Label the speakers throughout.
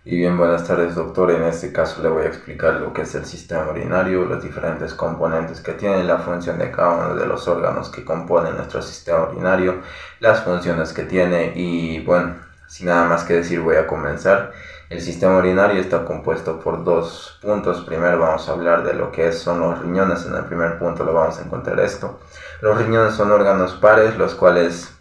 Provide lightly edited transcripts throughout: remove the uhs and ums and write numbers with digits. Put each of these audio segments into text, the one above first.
Speaker 1: Y bien, buenas tardes, doctor. En este caso le voy a explicar lo que es el sistema urinario, los diferentes componentes que tiene, la función de cada uno de los órganos que componen nuestro sistema urinario, las funciones que tiene y bueno, sin nada más que decir voy a comenzar. El sistema urinario está compuesto por dos puntos. Primero vamos a hablar de lo que son los riñones. En el primer punto lo vamos a encontrar esto. Los riñones son órganos pares, los cuales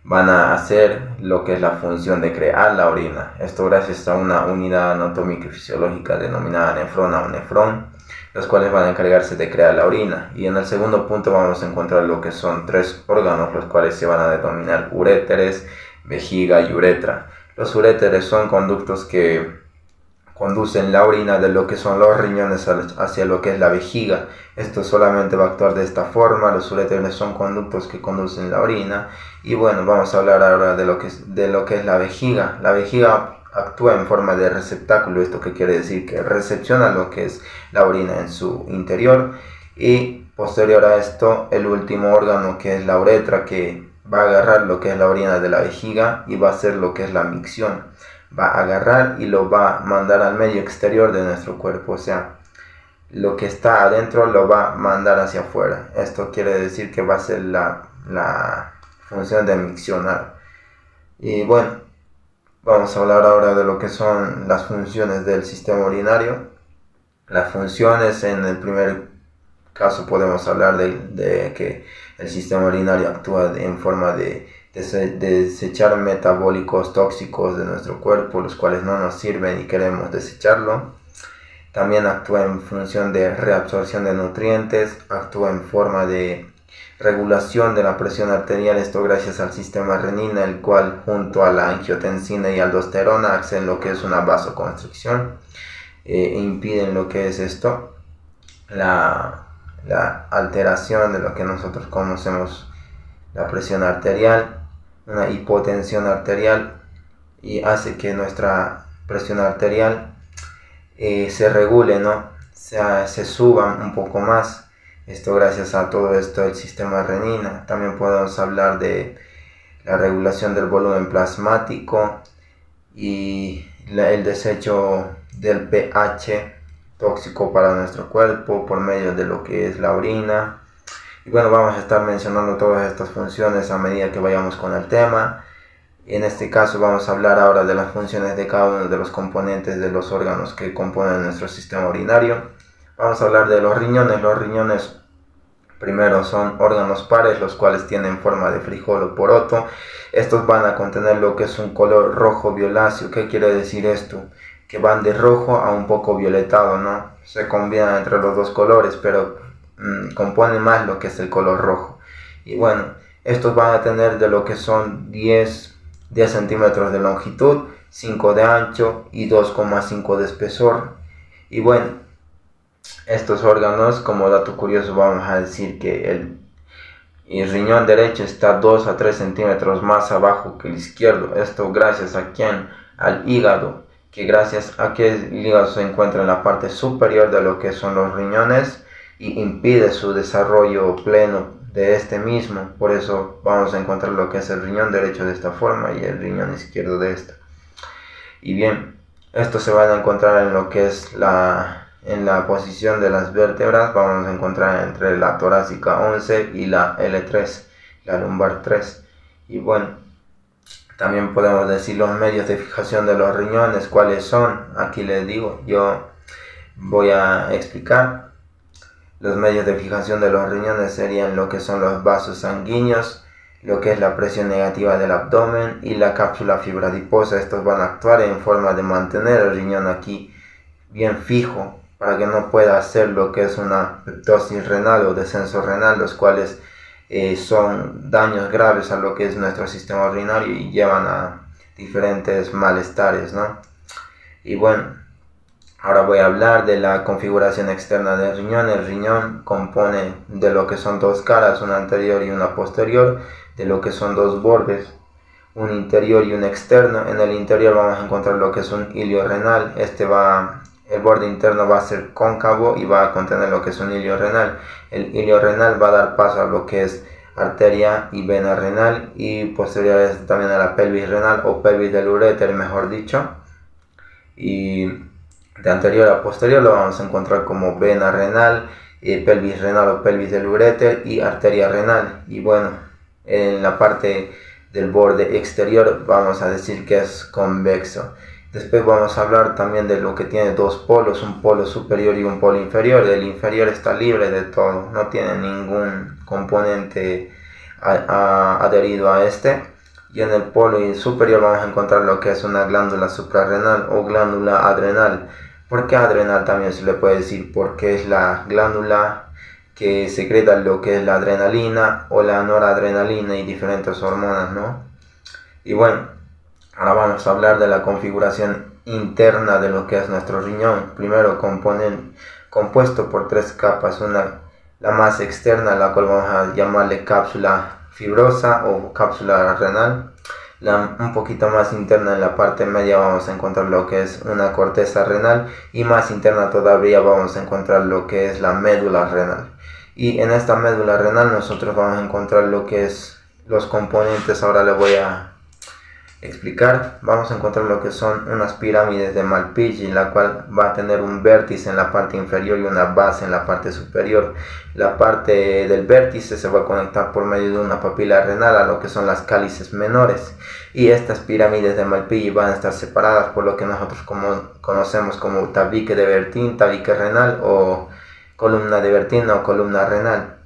Speaker 1: van a hacer lo que es la función de crear la orina. Esto gracias a una unidad anatómica y fisiológica denominada nefrona o nefrón, los cuales van a encargarse de crear la orina. Y en el segundo punto vamos a encontrar lo que son tres órganos, los cuales se van a denominar uréteres, vejiga y uretra. Los uréteres son conductos que conducen la orina de lo que son los riñones hacia lo que es la vejiga. Esto solamente va a actuar de esta forma. Los uréteres son conductos que conducen la orina. Y bueno, vamos a hablar ahora de lo que es la vejiga. La vejiga actúa en forma de receptáculo. ¿Esto qué quiere decir? Que recepciona lo que es la orina en su interior. Y posterior a esto, el último órgano, que es la uretra, que va a agarrar lo que es la orina de la vejiga y va a hacer lo que es la micción. Va a agarrar y lo va a mandar al medio exterior de nuestro cuerpo, o sea, lo que está adentro lo va a mandar hacia afuera. Esto quiere decir que va a ser la función de miccionar. Y bueno, vamos a hablar ahora de lo que son las funciones del sistema urinario. Las funciones, en el primer caso podemos hablar de que el sistema urinario actúa en forma de desechar metabólicos tóxicos de nuestro cuerpo, los cuales no nos sirven y queremos desecharlo. También actúa en función de reabsorción de nutrientes, actúa en forma de regulación de la presión arterial, esto gracias al sistema renina, el cual junto a la angiotensina y aldosterona hacen lo que es una vasoconstricción e impiden lo que es esto, la alteración de lo que nosotros conocemos la presión arterial, una hipotensión arterial, y hace que nuestra presión arterial se regule, ¿no? Se suba un poco más. Esto gracias a todo esto el sistema renina. También podemos hablar de la regulación del volumen plasmático y el desecho del pH tóxico para nuestro cuerpo por medio de lo que es la orina. Y bueno, vamos a estar mencionando todas estas funciones a medida que vayamos con el tema. En este caso vamos a hablar ahora de las funciones de cada uno de los componentes de los órganos que componen nuestro sistema urinario. Vamos a hablar de los riñones. Los riñones primero son órganos pares, los cuales tienen forma de frijol o poroto. Estos van a contener lo que es un color rojo violáceo. ¿Qué quiere decir esto? Que van de rojo a un poco violetado, ¿no? Se combinan entre los dos colores, pero componen más lo que es el color rojo. Y bueno, estos van a tener de lo que son 10 centímetros de longitud, 5 de ancho y 2,5 de espesor. Y bueno, estos órganos, como dato curioso, vamos a decir que el riñón derecho está 2 a 3 centímetros más abajo que el izquierdo. Esto gracias a quién? Al hígado, que gracias a que el hígado se encuentra en la parte superior de lo que son los riñones y impide su desarrollo pleno de este mismo. Por eso vamos a encontrar lo que es el riñón derecho de esta forma y el riñón izquierdo de esta. Y bien, estos se van a encontrar en lo que es en la posición de las vértebras. Vamos a encontrar entre la torácica 11 y la L3, la lumbar 3. Y bueno, también podemos decir los medios de fijación de los riñones, cuáles son. Aquí les digo, yo voy a explicar. Los medios de fijación de los riñones serían lo que son los vasos sanguíneos, lo que es la presión negativa del abdomen y la cápsula fibra adiposa. Estos van a actuar en forma de mantener el riñón aquí bien fijo para que no pueda hacer lo que es una pectosis renal o descenso renal, los cuales son daños graves a lo que es nuestro sistema urinario y llevan a diferentes malestares, ¿no? Y bueno, ahora voy a hablar de la configuración externa del riñón. El riñón compone de lo que son dos caras, una anterior y una posterior, de lo que son dos bordes, un interior y un externo. En el interior vamos a encontrar lo que es un hilio renal. El borde interno va a ser cóncavo y va a contener lo que es un hilio renal. El hilio renal va a dar paso a lo que es arteria y vena renal y posterior también a la pelvis renal o pelvis del uréter, mejor dicho. y de anterior a posterior lo vamos a encontrar como vena renal, pelvis renal o pelvis del uréter y arteria renal. Y bueno, en la parte del borde exterior vamos a decir que es convexo. Después vamos a hablar también de lo que tiene dos polos, un polo superior y un polo inferior. El inferior está libre de todo, no tiene ningún componente adherido a este. Y en el polo superior vamos a encontrar lo que es una glándula suprarrenal o glándula adrenal. ¿Por qué adrenal también se le puede decir? Porque es la glándula que secreta lo que es la adrenalina o la noradrenalina y diferentes hormonas, ¿no? Y bueno, ahora vamos a hablar de la configuración interna de lo que es nuestro riñón. Primero, compuesto por tres capas. La más externa, la cual vamos a llamarle cápsula fibrosa o cápsula renal. Un poquito más interna, en la parte media vamos a encontrar lo que es una corteza renal, y más interna todavía vamos a encontrar lo que es la médula renal. Y en esta médula renal nosotros vamos a encontrar lo que es los componentes. Ahora le voy a explicar. Vamos a encontrar lo que son unas pirámides de Malpighi, la cual va a tener un vértice en la parte inferior y una base en la parte superior. La parte del vértice se va a conectar por medio de una papila renal a lo que son las cálices menores, y estas pirámides de Malpighi van a estar separadas por lo que nosotros conocemos como tabique de Bertin, tabique renal o columna de Bertin o columna renal.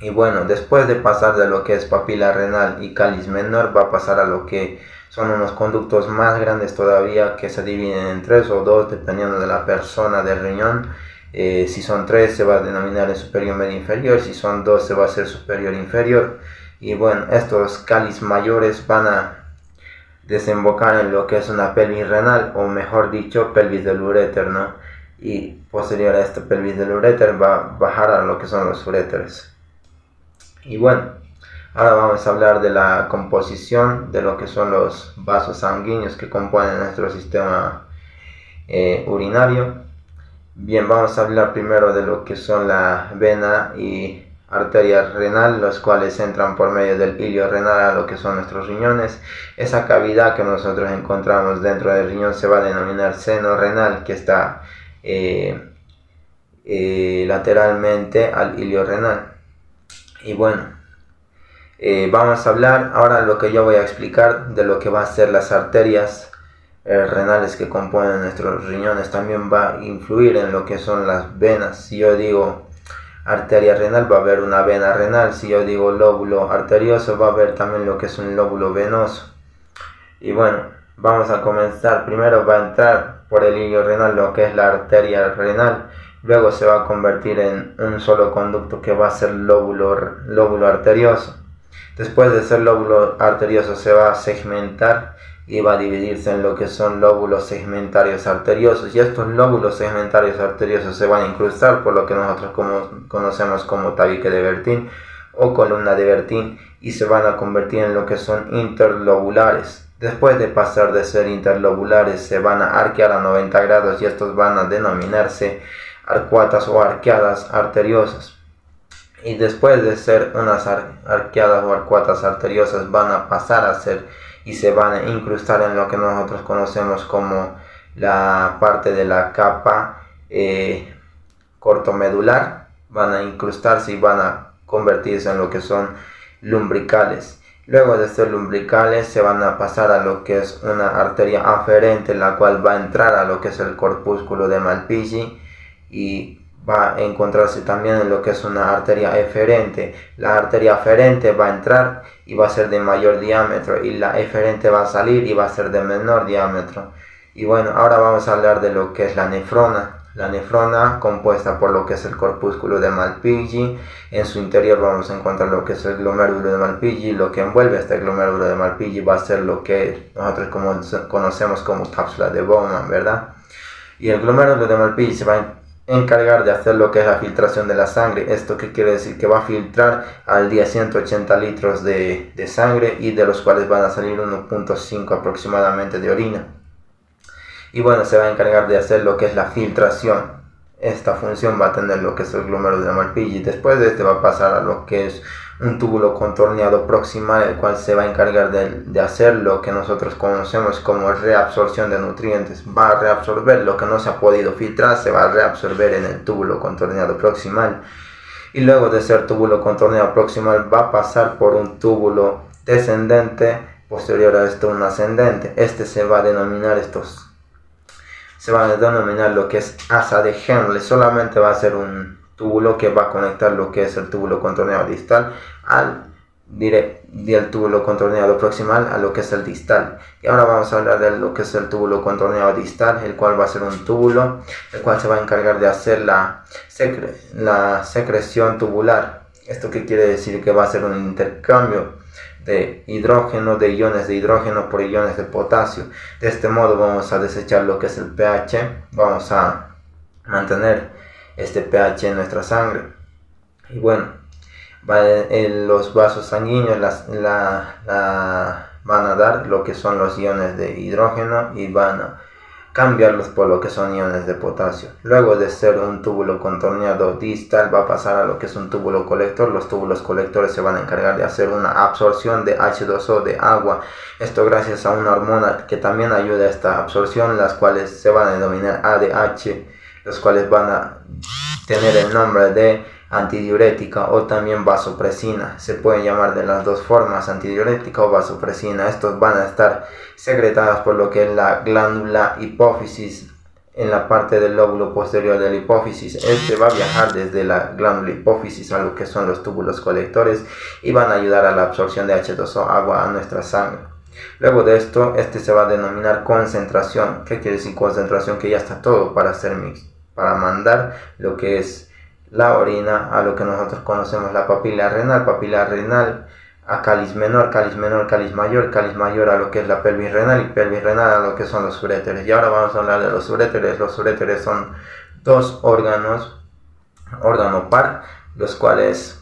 Speaker 1: Y bueno, después de pasar de lo que es papila renal y cáliz menor, va a pasar a lo que son unos conductos más grandes todavía, que se dividen en 3 o 2 dependiendo de la persona del riñón. Si son 3 se va a denominar el superior medio inferior, si son 2 se va a hacer superior inferior. Y bueno, estos cáliz mayores van a desembocar en lo que es una pelvis renal, o mejor dicho, pelvis del uréter, ¿no? Y posterior a esta pelvis del uréter va a bajar a lo que son los uréteres. Y bueno, ahora vamos a hablar de la composición de lo que son los vasos sanguíneos que componen nuestro sistema urinario. Bien, vamos a hablar primero de lo que son la vena y arteria renal, los cuales entran por medio del hilio renal a lo que son nuestros riñones. Esa cavidad que nosotros encontramos dentro del riñón se va a denominar seno renal, que está lateralmente al hilio renal. Y bueno, vamos a hablar ahora lo que yo voy a explicar de lo que va a ser las arterias renales que componen nuestros riñones. También va a influir en lo que son las venas. Si yo digo arteria renal, va a haber una vena renal. Si yo digo lóbulo arterioso, va a haber también lo que es un lóbulo venoso. Y bueno, vamos a comenzar. Primero va a entrar por el hilio renal lo que es la arteria renal. Luego se va a convertir en un solo conducto que va a ser lóbulo arterioso. Después de ser lóbulo arterioso se va a segmentar y va a dividirse en lo que son lóbulos segmentarios arteriosos. Y estos lóbulos segmentarios arteriosos se van a incrustar por lo que nosotros conocemos como tabique de Bertin o columna de Bertin, y se van a convertir en lo que son interlobulares. Después de pasar de ser interlobulares se van a arquear a 90 grados y estos van a denominarse arcuatas o arqueadas arteriosas. Y después de ser unas arqueadas o arcuatas arteriosas van a pasar a ser y se van a incrustar en lo que nosotros conocemos como la parte de la capa cortomedular. Van a incrustarse y van a convertirse en lo que son lumbricales. Luego de ser lumbricales se van a pasar a lo que es una arteria aferente, la cual va a entrar a lo que es el corpúsculo de Malpighi, y va a encontrarse también en lo que es una arteria eferente. La arteria aferente va a entrar y va a ser de mayor diámetro, y la eferente va a salir y va a ser de menor diámetro. Y bueno, ahora vamos a hablar de lo que es la nefrona. La nefrona, compuesta por lo que es el corpúsculo de Malpighi. En su interior vamos a encontrar lo que es el glomérulo de Malpighi. Lo que envuelve este glomérulo de Malpighi va a ser lo que nosotros conocemos como cápsula de Bowman, ¿verdad? Y el glomérulo de Malpighi se va a encargar de hacer lo que es la filtración de la sangre. ¿Esto qué quiere decir? Que va a filtrar al día 180 litros de sangre, y de los cuales van a salir 1.5 aproximadamente de orina. Y bueno, se va a encargar de hacer lo que es la filtración. Esta función va a tener lo que es el glomérulo de Malpighi. Después de este va a pasar a lo que es un túbulo contorneado proximal, el cual se va a encargar de hacer lo que nosotros conocemos como reabsorción de nutrientes. Va a reabsorber lo que no se ha podido filtrar, se va a reabsorber en el túbulo contorneado proximal. Y luego de ser túbulo contorneado proximal va a pasar por un túbulo descendente, posterior a esto un ascendente. Este se va a denominar lo que es asa de Henle. Solamente va a ser un túbulo que va a conectar lo que es el túbulo contorneado distal del túbulo contorneado proximal a lo que es el distal. Y ahora vamos a hablar de lo que es el túbulo contorneado distal, el cual va a ser un túbulo el cual se va a encargar de hacer la secreción tubular. ¿Esto qué quiere decir? Que va a ser un intercambio de hidrógeno, de iones de hidrógeno por iones de potasio. De este modo vamos a desechar lo que es el pH, vamos a mantener este pH en nuestra sangre. Y bueno, los vasos sanguíneos van a dar lo que son los iones de hidrógeno y van a cambiarlos por lo que son iones de potasio. Luego de ser un túbulo contorneado distal va a pasar a lo que es un túbulo colector. Los túbulos colectores se van a encargar de hacer una absorción de H2O, de agua. Esto gracias a una hormona que también ayuda a esta absorción, las cuales se van a denominar ADH, los cuales van a tener el nombre de antidiurética o también vasopresina. Se pueden llamar de las dos formas, antidiurética o vasopresina. Estos van a estar secretadas por lo que es la glándula hipófisis en la parte del lóbulo posterior de la hipófisis. Este va a viajar desde la glándula hipófisis a lo que son los túbulos colectores y van a ayudar a la absorción de H2O, agua, a nuestra sangre. Luego de esto, este se va a denominar concentración. ¿Qué quiere decir concentración? Que ya está todo para hacer mix, para mandar lo que es la orina a lo que nosotros conocemos la papila renal a cáliz menor, cáliz mayor a lo que es la pelvis renal y pelvis renal a lo que son los uréteres. Y ahora vamos a hablar de los uréteres. Los uréteres son dos órgano par, los cuales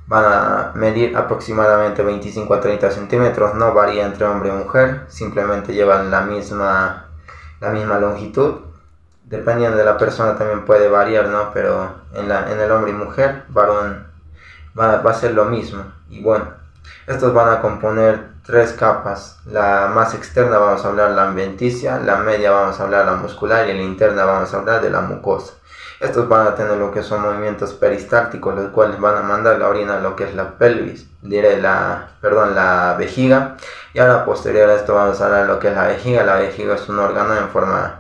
Speaker 1: van a medir aproximadamente 25 a 30 centímetros, no varía entre hombre y mujer, simplemente llevan la misma longitud. Dependiendo de la persona también puede variar, ¿no? Pero en el hombre y mujer, varón, va a ser lo mismo. Y bueno, estos van a componer tres capas. La más externa vamos a hablar la adventicia, la media vamos a hablar la muscular y la interna vamos a hablar de la mucosa. Estos van a tener lo que son movimientos peristálticos, los cuales van a mandar la orina a lo que es la pelvis, la vejiga. Y ahora posterior a esto vamos a hablar de lo que es la vejiga. La vejiga es un órgano en forma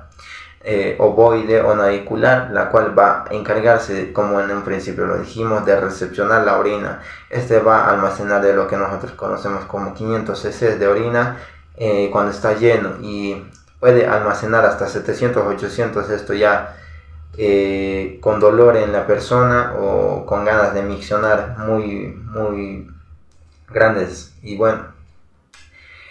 Speaker 1: ovoide o navicular, la cual va a encargarse, como en un principio lo dijimos, de recepcionar la orina. Este va a almacenar de lo que nosotros conocemos como 500 cc de orina cuando está lleno, y puede almacenar hasta 700, 800, esto ya con dolor en la persona o con ganas de miccionar muy grandes. Y bueno,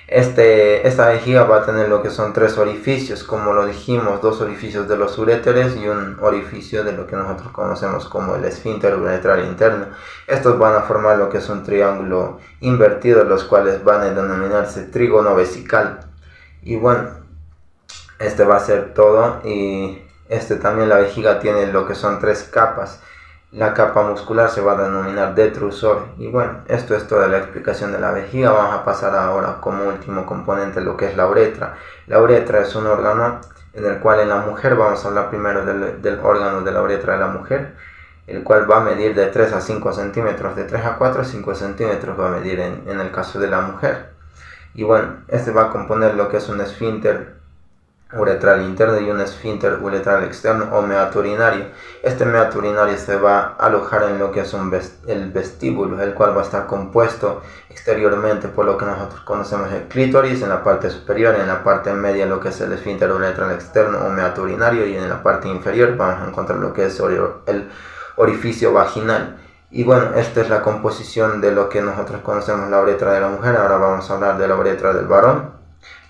Speaker 1: esta vejiga va a tener lo que son tres orificios, como lo dijimos, dos orificios de los uréteres y un orificio de lo que nosotros conocemos como el esfínter uretral interno. Estos van a formar lo que es un triángulo invertido, los cuales van a denominarse trígono vesical. Y bueno, este va a ser todo. Y también la vejiga tiene lo que son tres capas. La capa muscular se va a denominar detrusor. Y bueno, esto es toda la explicación de la vejiga. Vamos a pasar ahora como último componente lo que es la uretra. La uretra es un órgano en el cual en la mujer, vamos a hablar primero del órgano de la uretra de la mujer, el cual va a medir de 3 a 5 centímetros, de 3 a 4 a 5 centímetros va a medir en el caso de la mujer. Y bueno, este va a componer lo que es un esfínter uretral interno y un esfínter uretral externo o meato urinario. Este meato urinario se va a alojar en lo que es el vestíbulo, el cual va a estar compuesto exteriormente por lo que nosotros conocemos el clítoris en la parte superior, en la parte media lo que es el esfínter uretral externo o meato urinario, y en la parte inferior vamos a encontrar lo que es el orificio vaginal. Y bueno, esta es la composición de lo que nosotros conocemos la uretra de la mujer. Ahora vamos a hablar de la uretra del varón.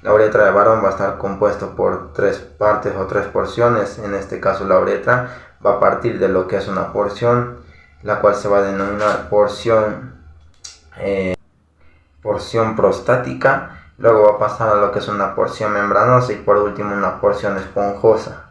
Speaker 1: La uretra del varón va a estar compuesto por tres partes o tres porciones. En este caso la uretra va a partir de lo que es una porción, la cual se va a denominar porción prostática. Luego va a pasar a lo que es una porción membranosa y por último una porción esponjosa.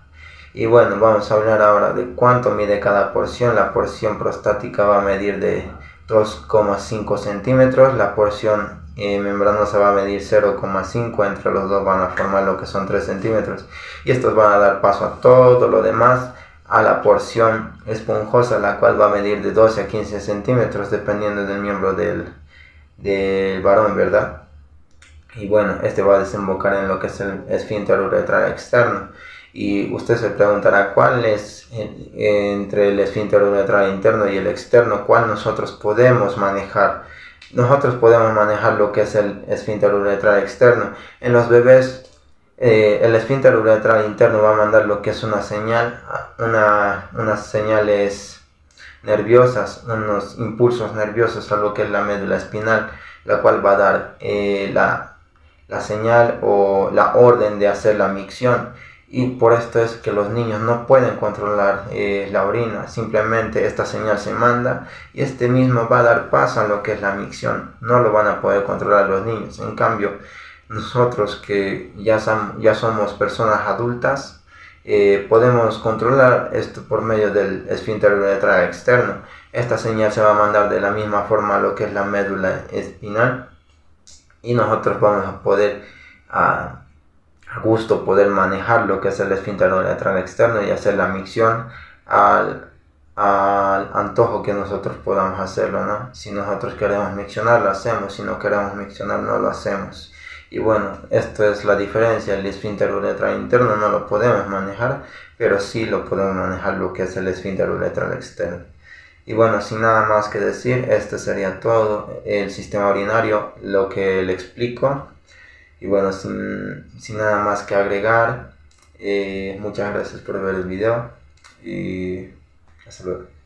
Speaker 1: Y bueno, vamos a hablar ahora de cuánto mide cada porción. La porción prostática va a medir de 2,5 centímetros. La porción membranosa va a medir 0,5, entre los dos van a formar lo que son 3 centímetros, y estos van a dar paso a todo lo demás, a la porción esponjosa, la cual va a medir de 12 a 15 centímetros dependiendo del miembro del varón, ¿verdad? Y bueno, este va a desembocar en lo que es el esfínter uretral externo. Y usted se preguntará cuál es entre el esfínter uretral interno y el externo, cuál nosotros podemos manejar. Nosotros podemos manejar lo que es el esfínter uretral externo. En los bebés, el esfínter uretral interno va a mandar lo que es una señal, unas señales nerviosas, unos impulsos nerviosos a lo que es la médula espinal, la cual va a dar la señal o la orden de hacer la micción. Y por esto es que los niños no pueden controlar la orina, simplemente esta señal se manda y este mismo va a dar paso a lo que es la micción. No lo van a poder controlar los niños. En cambio, nosotros que ya somos personas adultas, podemos controlar esto por medio del esfínter uretral externo. Esta señal se va a mandar de la misma forma a lo que es la médula espinal, y nosotros vamos a poder a gusto poder manejar lo que es el esfínter uretral externo y hacer la micción al antojo que nosotros podamos hacerlo, ¿no? Si nosotros queremos miccionar, lo hacemos; si no queremos miccionar, no lo hacemos. Y bueno, esto es la diferencia. El esfínter uretral interno no lo podemos manejar, pero sí lo podemos manejar lo que es el esfínter uretral externo. Y bueno, sin nada más que decir, este sería todo el sistema urinario, lo que le explico. Y bueno, sin nada más que agregar, muchas gracias por ver el video y hasta luego.